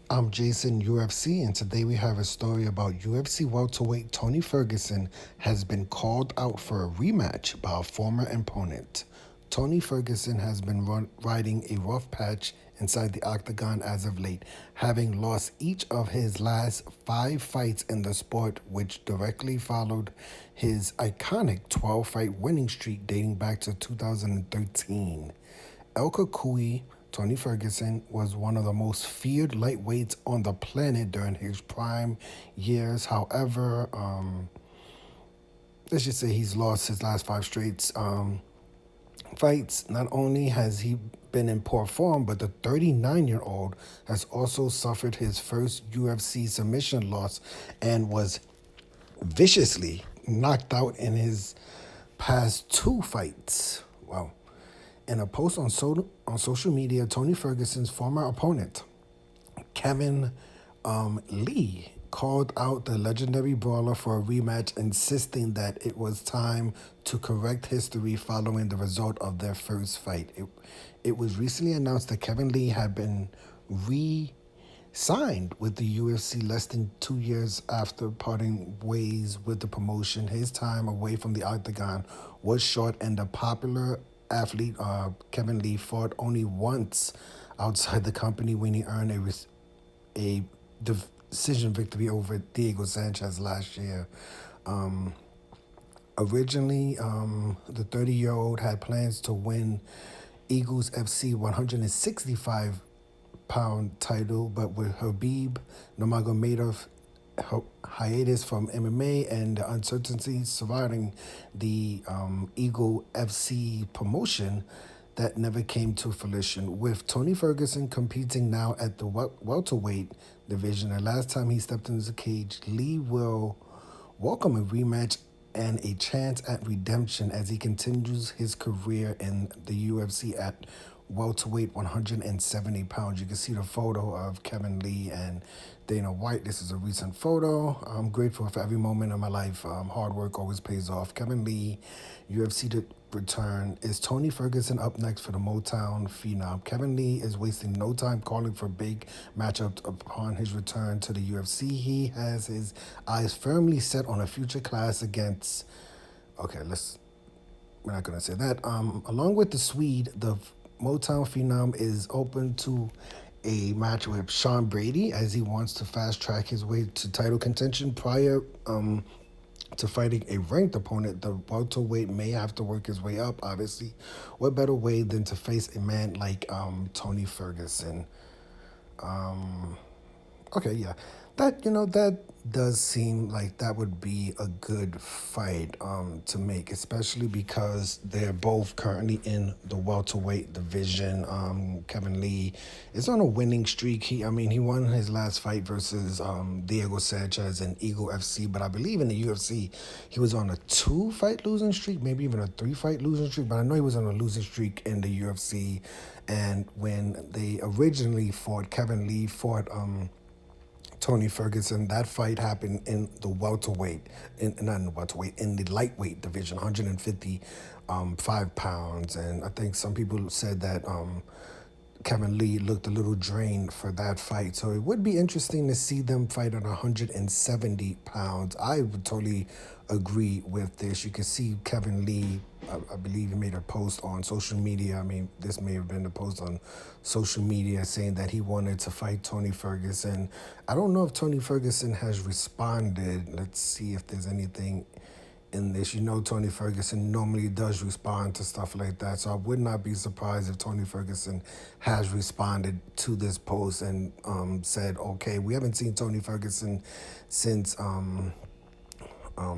I'm Jason UFC, and today we have a story about UFC welterweight Tony Ferguson has been called out for a rematch by a former opponent. Tony Ferguson has been riding a rough patch inside the octagon as of late, having lost each of his last five fights in the sport, which directly followed his iconic 12-fight winning streak dating back to 2013. El Kakui, Tony Ferguson, was one of the most feared lightweights on the planet during his prime years. However, let's just say he's lost his last five straight fights. Not only has he been in poor form, but the 39-year-old has also suffered his first UFC submission loss and was viciously knocked out in his past two fights. Wow. In a post on social media, Tony Ferguson's former opponent, Kevin Lee, called out the legendary brawler for a rematch, insisting that it was time to correct history following the result of their first fight. It was recently announced that Kevin Lee had been signed with the UFC less than 2 years after parting ways with the promotion. His time away from the octagon was short, and the popular athlete Kevin Lee fought only once outside the company when he earned a decision victory over Diego Sanchez last year. Um, Originally, the 30-year-old had plans to win Eagles FC 165-pound title, but with Habib Nurmagomedov hiatus from MMA and the uncertainty surrounding the Eagle FC promotion, that never came to fruition. With Tony Ferguson competing now at the welterweight division, the last time he stepped into the cage, Lee will welcome a rematch and a chance at redemption as he continues his career in the UFC at welterweight 170 pounds. You can see the photo of Kevin Lee and Dana White. This is a recent photo. I'm grateful for every moment of my life. Hard work always pays off. Kevin Lee, UFC to return. Is Tony Ferguson up next for the Motown phenom? Kevin Lee is wasting no time calling for big matchups upon his return to the UFC. He has his eyes firmly set on a future clash against. Okay, we're not gonna say that. Along with the Swede, the Motown phenom is open to a match with Sean Brady as he wants to fast track his way to title contention. Prior to fighting a ranked opponent, the welterweight may have to work his way up, obviously. What better way than to face a man like Tony Ferguson? Okay, yeah. That does seem like that would be a good fight to make, especially because they're both currently in the welterweight division. Kevin Lee is on a winning streak. He won his last fight versus Diego Sanchez and Eagle FC, but I believe in the UFC he was on a 2-fight losing streak, maybe even a 3-fight losing streak, but I know he was on a losing streak in the UFC. And when they originally fought, Kevin Lee fought Tony Ferguson. That fight happened in the welterweight, not in the welterweight, in the lightweight division, 155 pounds. And I think some people said that Kevin Lee looked a little drained for that fight. So it would be interesting to see them fight at 170 pounds. I would totally agree with this. You can see Kevin Lee, I believe he made a post on social media. This may have been a post on social media saying that he wanted to fight Tony Ferguson. I don't know if Tony Ferguson has responded. Let's see if there's anything in this. Tony Ferguson normally does respond to stuff like that, so I would not be surprised if Tony Ferguson has responded to this post and said, okay, we haven't seen Tony Ferguson since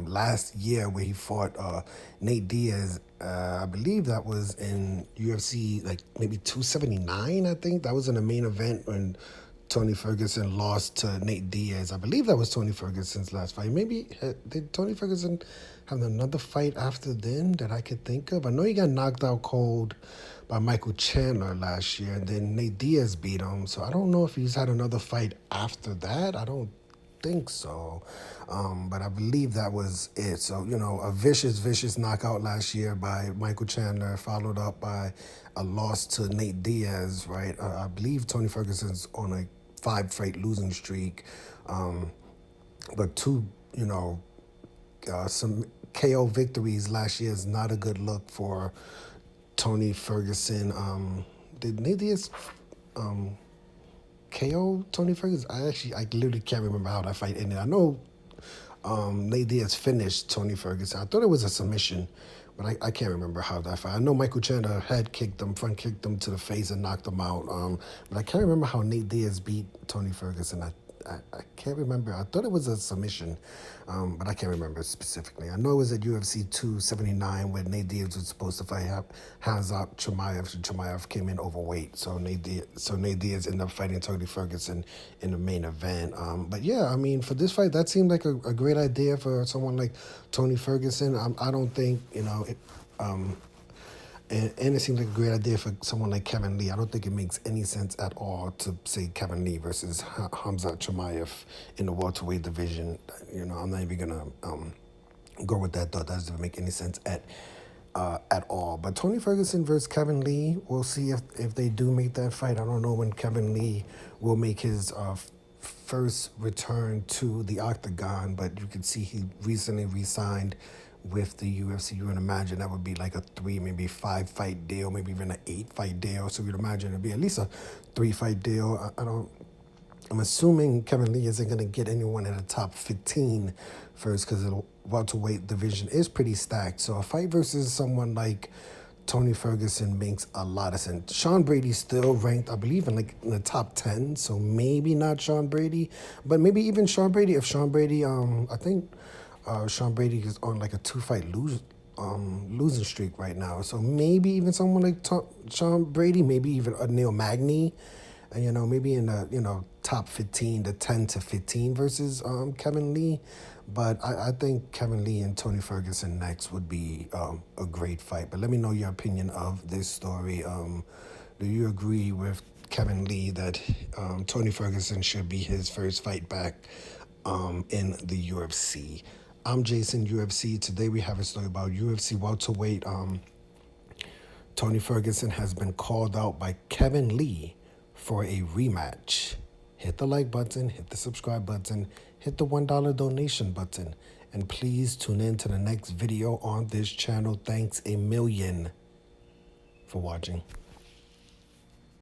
last year where he fought Nate Diaz. I believe that was in UFC like maybe 279, I think. That was in the main event when Tony Ferguson lost to Nate Diaz. I believe that was Tony Ferguson's last fight. Maybe did Tony Ferguson have another fight after then that I could think of? I know he got knocked out cold by Michael Chandler last year, and then Nate Diaz beat him. So I don't know if he's had another fight after that. I don't think so, but I believe that was it. So, a vicious knockout last year by Michael Chandler, followed up by a loss to Nate Diaz, right? I believe Tony Ferguson's on a 5-fight losing streak, but two, some KO victories last year is not a good look for Tony Ferguson. Did Nate Diaz KO Tony Ferguson? I literally can't remember how that fight ended. I know Nate Diaz finished Tony Ferguson. I thought it was a submission, but I can't remember how that fight. I know Michael Chandler front kicked him to the face and knocked him out. But I can't remember how Nate Diaz beat Tony Ferguson. I can't remember. I thought it was a submission, but I can't remember specifically. I know it was at UFC 279 when Nate Diaz was supposed to fight Hamzat Chimaev. So Chimaev came in overweight, so Nate Diaz ended up fighting Tony Ferguson in the main event. But yeah, I mean, for this fight, that seemed like a great idea for someone like Tony Ferguson. I don't think and it seems like a great idea for someone like Kevin Lee. I don't think it makes any sense at all to say Kevin Lee versus Hamzat Chimaev in the welterweight division. I'm not even gonna go with that thought. That doesn't make any sense at all. But Tony Ferguson versus Kevin Lee, we'll see if they do make that fight. I don't know when Kevin Lee will make his first return to the octagon, but you can see he recently re-signed with the UFC. You would imagine that would be like a 3, maybe 5-fight deal, maybe even an 8-fight deal. So you'd imagine it'd be at least a 3-fight deal. I'm assuming Kevin Lee isn't going to get anyone in the top 15 first because the welterweight division is pretty stacked. So a fight versus someone like Tony Ferguson makes a lot of sense. Sean Brady's still ranked, I believe, in the top 10. So maybe not Sean Brady, but maybe even Sean Brady. If Sean Brady, I think Sean Brady is on like a 2-fight losing streak right now. So maybe even someone like Sean Brady, maybe even a Neil Magny, and maybe in the top 15, the 10 to 15 versus Kevin Lee. But I think Kevin Lee and Tony Ferguson next would be a great fight. But let me know your opinion of this story. Do you agree with Kevin Lee that Tony Ferguson should be his first fight back in the UFC? I'm Jason, UFC. Today we have a story about UFC welterweight. Tony Ferguson has been called out by Kevin Lee for a rematch. Hit the like button, hit the subscribe button, hit the $1 donation button, and please tune in to the next video on this channel. Thanks a million for watching.